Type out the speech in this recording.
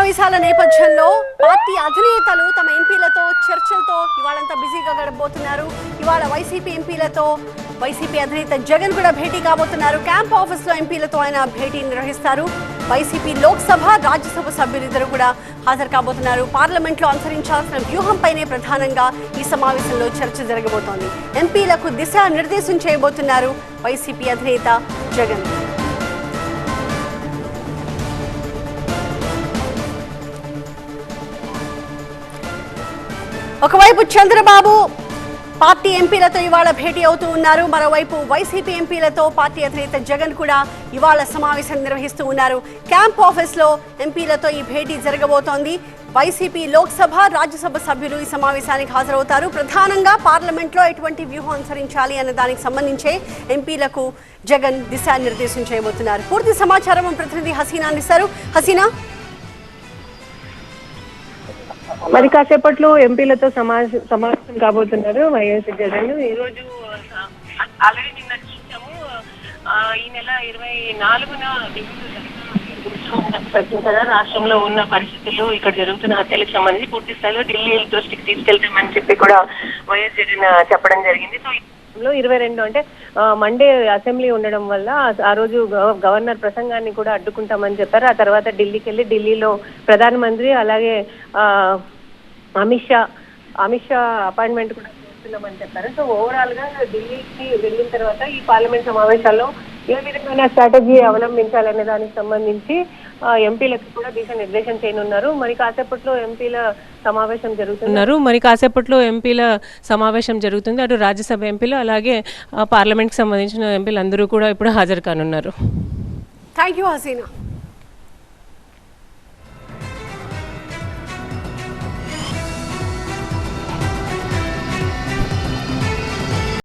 సమావేశాల నేపథ్యంలో పార్టీ అధినేతలు తమ ఎంపీలతో చర్చలతో ఇవాళంతా బిజీగా గడపబోతున్నారు. ఇవాళ వైసీపీ ఎంపీలతో వైసీపీ అధినేత జగన్ కూడా భేటీ కాబోతున్నారు. క్యాంప్ ఆఫీస్ లో ఎంపీలతో ఆయన భేటీ నిర్వహిస్తారు. వైసీపీ లోక్సభ రాజ్యసభ సభ్యులిద్దరూ కూడా హాజరు కాబోతున్నారు. పార్లమెంట్లో అనుసరించాల్సిన వ్యూహంపైనే ప్రధానంగా ఈ సమావేశంలో చర్చ జరగబోతోంది. ఎంపీలకు దిశా నిర్దేశం చేయబోతున్నారు వైసీపీ అధినేత జగన్. ఒకవైపు చంద్రబాబు పార్టీ ఎంపీలతో ఇవాళ భేటీ అవుతూ ఉన్నారు. మరోవైపు వైసీపీ ఎంపీలతో పార్టీ అధినేత జగన్ కూడా ఇవాళ సమావేశం నిర్వహిస్తూ ఉన్నారు. క్యాంప్ ఆఫీస్ లో ఎంపీలతో ఈ భేటీ జరగబోతోంది. వైసీపీ లోక్సభ రాజ్యసభ సభ్యులు ఈ సమావేశానికి హాజరవుతారు. ప్రధానంగా పార్లమెంట్ లో ఎటువంటి వ్యూహం అనుసరించాలి అన్న దానికి సంబంధించే ఎంపీలకు జగన్ దిశానిర్దేశం చేయబోతున్నారు. పూర్తి సమాచారం ప్రతినిధి హసీనా అందిస్తారు. హసీనా, మరి కాసేపట్లో ఎంపీలతో సమావేశం కాబోతున్నారు వైఎస్ జగన్. ఈ రోజు ఆల్రెడీ నిన్న చూసాము, ఈ నెల 24న రాష్ట్రంలో ఉన్న పరిస్థితులు, ఇక్కడ జరుగుతున్న హత్యలకు సంబంధించి పూర్తి స్థాయిలో ఢిల్లీ దృష్టికి తీసుకెళ్తామని చెప్పి కూడా వైఎస్ జగన్ చెప్పడం జరిగింది. సో 22 అంటే మండే అసెంబ్లీ ఉండడం వల్ల ఆ రోజు గవర్నర్ ప్రసంగాన్ని కూడా అడ్డుకుంటామని చెప్పారు. ఆ తర్వాత ఢిల్లీకి వెళ్ళి ఢిల్లీలో ప్రధానమంత్రి అలాగే అమిత్ షా అపాయింట్మెంట్ కూడా చేస్తున్నామని చెప్పారు. సో ఓవరాల్ గా ఢిల్లీకి వెళ్ళిన తర్వాత ఈ పార్లమెంట్ సమావేశాల్లో ఏ విధమైన స్ట్రాటజీ అవలంబించాలనే దానికి సంబంధించి ఎంపీలకు కూడా దిశానిర్దేశం చేయనున్నారు. మరి కాసేపట్లో ఎంపీల సమావేశం జరుగుతుంది. అటు రాజ్యసభ ఎంపీలు అలాగే పార్లమెంట్కి సంబంధించిన ఎంపీలు అందరూ కూడా ఇప్పుడు హాజరు కానున్నారు. Thank you Hasina.